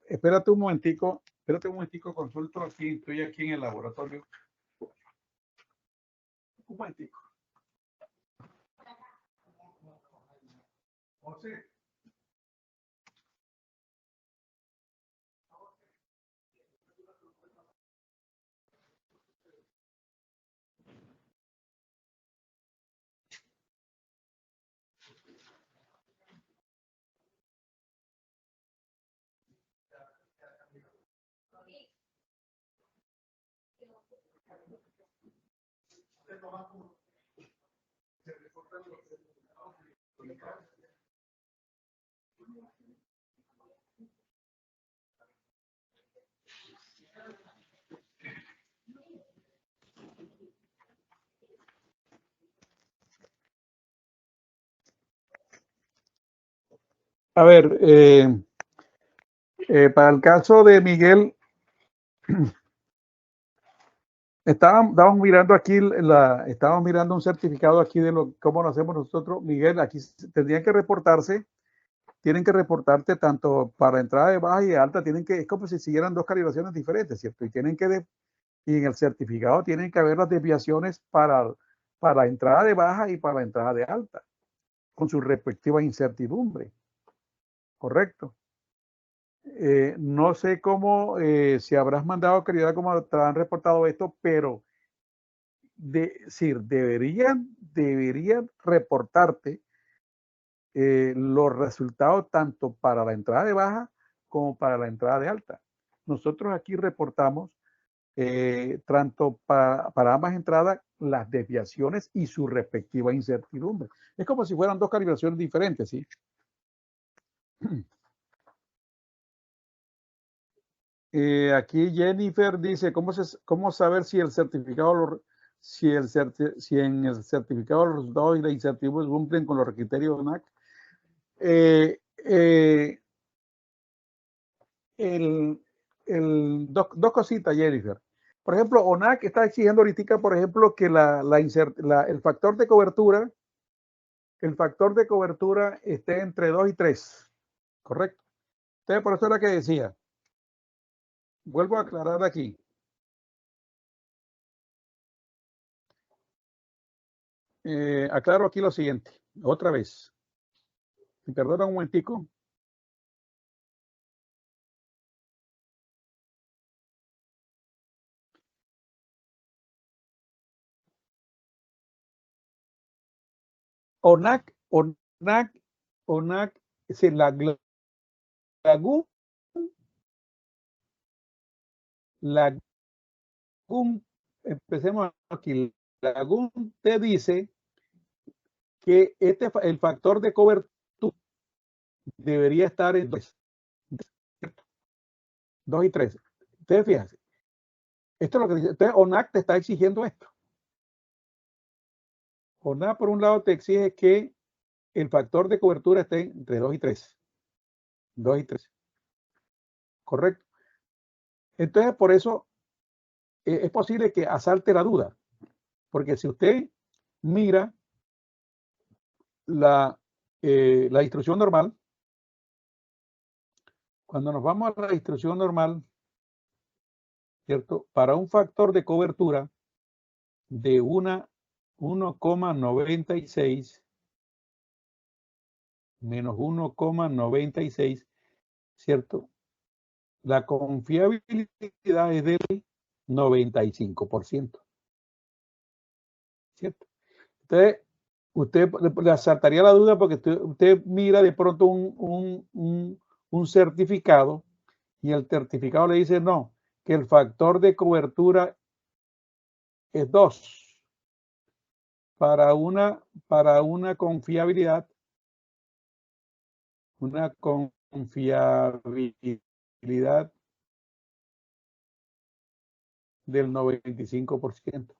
espérate un momentico, consulto aquí, estoy aquí en el laboratorio. Un momentico. José. A ver, para el caso de Miguel, estábamos mirando aquí, estábamos mirando un certificado aquí de cómo lo hacemos nosotros. Miguel, aquí tendrían que reportarse, tienen que reportarte tanto para entrada de baja y de alta, es como si siguieran dos calibraciones diferentes, ¿cierto? Y en el certificado tienen que haber las desviaciones para entrada de baja y para entrada de alta, con su respectiva incertidumbre, ¿correcto? No sé cómo, si habrás mandado calidad como te han reportado esto, pero deberían reportarte los resultados tanto para la entrada de baja como para la entrada de alta. Nosotros aquí reportamos tanto para ambas entradas las desviaciones y su respectiva incertidumbre. Es como si fueran dos calibraciones diferentes, ¿sí? Aquí Jennifer dice, ¿cómo saber si el certificado, si en el certificado los resultados y la incertidumbre cumplen con los criterios de ONAC? Dos cositas, Jennifer. Por ejemplo, ONAC está exigiendo ahorita, por ejemplo, que el factor de cobertura esté entre 2 y 3, ¿correcto? Entonces, por eso era que decía, vuelvo a aclarar aquí. Aclaro aquí lo siguiente, otra vez. Me perdona un momentico. ONAC, es empecemos aquí. Lagún te dice que el factor de cobertura debería estar en 2 y 3. Ustedes fíjense. Esto es lo que dice. Entonces, ONAC te está exigiendo esto. ONAC, por un lado, te exige que el factor de cobertura esté entre 2 y 3. 2 y 3. Correcto. Entonces, por eso es posible que asalte la duda. Porque si usted mira la instrucción normal, cuando nos vamos a la instrucción normal, ¿cierto? Para un factor de cobertura de 1,96 menos 1,96, ¿cierto? La confiabilidad es del 95%, ¿cierto? Entonces, usted le asaltaría la duda porque usted mira de pronto un certificado y el certificado le dice no, que el factor de cobertura es 2 para una confiabilidad del 95%.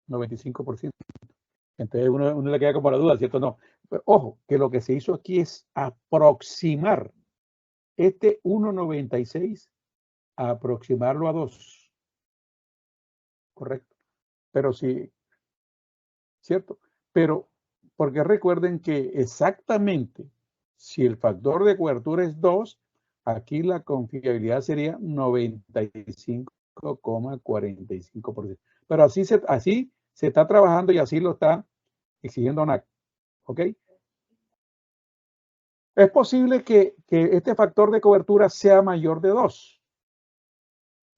95%. Entonces uno le queda como la duda, ¿cierto? No. Pero, ojo, que lo que se hizo aquí es aproximar este 1,96, a aproximarlo a 2. Correcto. Pero sí, ¿cierto? Pero, porque recuerden que exactamente Si el factor de cobertura es 2, aquí la confiabilidad sería 95,45%. Pero así se está trabajando y así lo está exigiendo NAC. ¿Ok? Es posible que este factor de cobertura sea mayor de 2.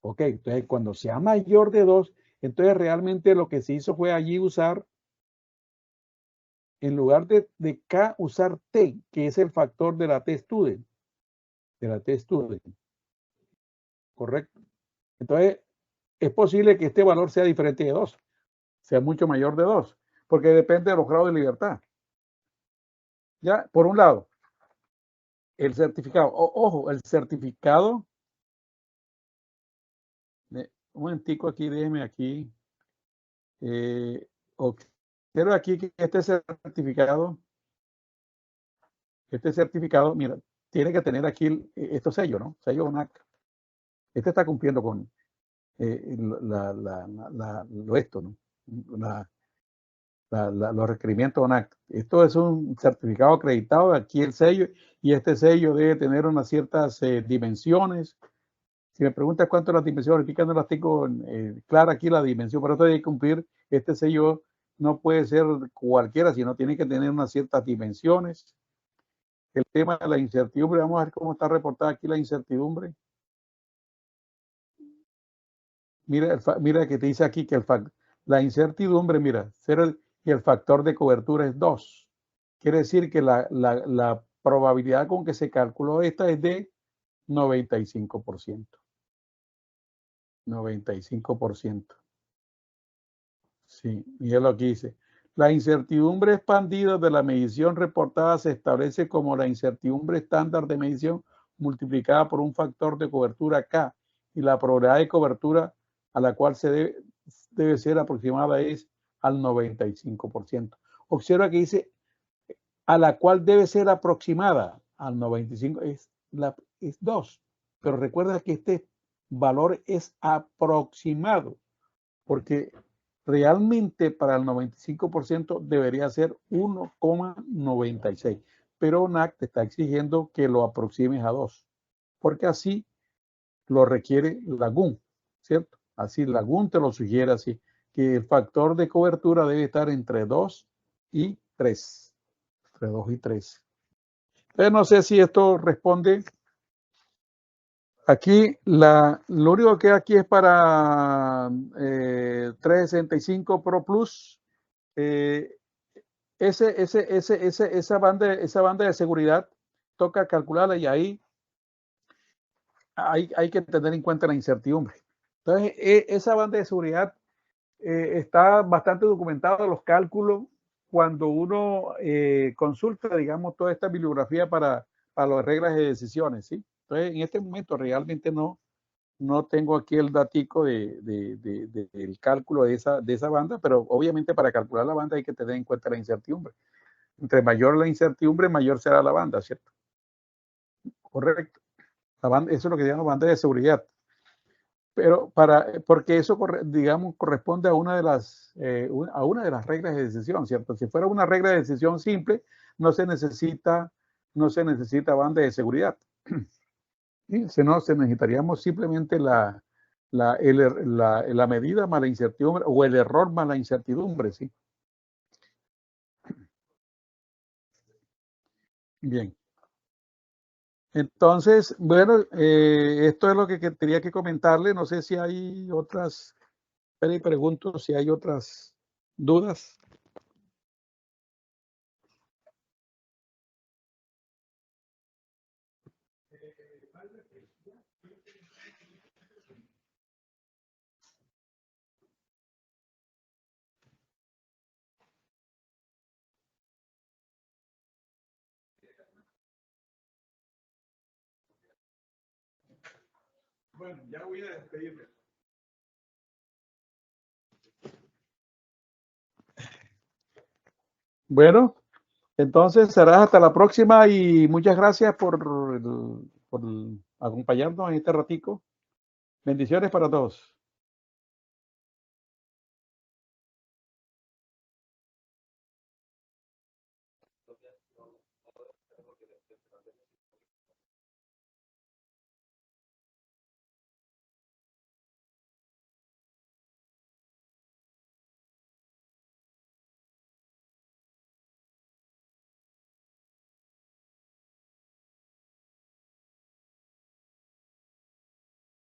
Ok, entonces cuando sea mayor de 2, entonces realmente lo que se hizo fue allí usar, en lugar de K, usar T, que es el factor de la T-student. Correcto. Entonces, es posible que este valor sea diferente de 2, sea mucho mayor de 2, porque depende de los grados de libertad. Ya, por un lado, el certificado. Ojo, el certificado. Un momentico aquí, déjeme aquí. Observa aquí que este certificado, mira, tiene que tener aquí estos sellos, ¿no? Sello ONAC. Este está cumpliendo con esto, ¿no? Los requerimientos ONAC. Esto es un certificado acreditado, aquí el sello, y este sello debe tener unas ciertas dimensiones. Si me preguntas cuánto las dimensiones, ahorita no las tengo clara aquí la dimensión, pero esto debe cumplir, este sello no puede ser cualquiera, sino tiene que tener unas ciertas dimensiones. El tema de la incertidumbre, vamos a ver cómo está reportada aquí la incertidumbre. Mira que te dice aquí que la incertidumbre, mira, 0 y el factor de cobertura es 2. Quiere decir que la probabilidad con que se calculó esta es de 95%. 95%. Sí, y es lo que dice. La incertidumbre expandida de la medición reportada se establece como la incertidumbre estándar de medición multiplicada por un factor de cobertura K, y la probabilidad de cobertura a la cual se debe ser aproximada es al 95%. Observa que dice a la cual debe ser aproximada al 95%, es 2. Pero recuerda que este valor es aproximado, porque realmente para el 95% debería ser 1,96. Pero ONAC te está exigiendo que lo aproximes a 2, porque así lo requiere la GUN, ¿cierto? Así la GUN te lo sugiere así, que el factor de cobertura debe estar entre 2 y 3. Entre 2 y 3. Entonces no sé si esto responde. Aquí lo único que aquí es para 365 Pro Plus. Esa banda de seguridad toca calcularla, y ahí hay que tener en cuenta la incertidumbre. Entonces, esa banda de seguridad está bastante documentado los cálculos cuando uno consulta, digamos, toda esta bibliografía para las reglas de decisiones, ¿sí? Entonces, en este momento realmente no tengo aquí el datico del cálculo de esa banda, pero obviamente para calcular la banda hay que tener en cuenta la incertidumbre. Entre mayor la incertidumbre, mayor será la banda, ¿cierto? Correcto. La banda, eso es lo que llaman banda de seguridad. Pero porque eso, digamos, corresponde a una de las reglas de decisión, ¿cierto? Si fuera una regla de decisión simple, no se necesita banda de seguridad. ¿Sí? Si no, necesitaríamos simplemente la medida más la incertidumbre, o el error más la incertidumbre, ¿sí? Bien. Entonces, bueno, esto es lo que quería que comentarle. No sé si hay otras, pregunto si hay otras dudas. Bueno, ya voy a despedirme. Bueno, entonces será hasta la próxima, y muchas gracias por acompañarnos en este ratico. Bendiciones para todos.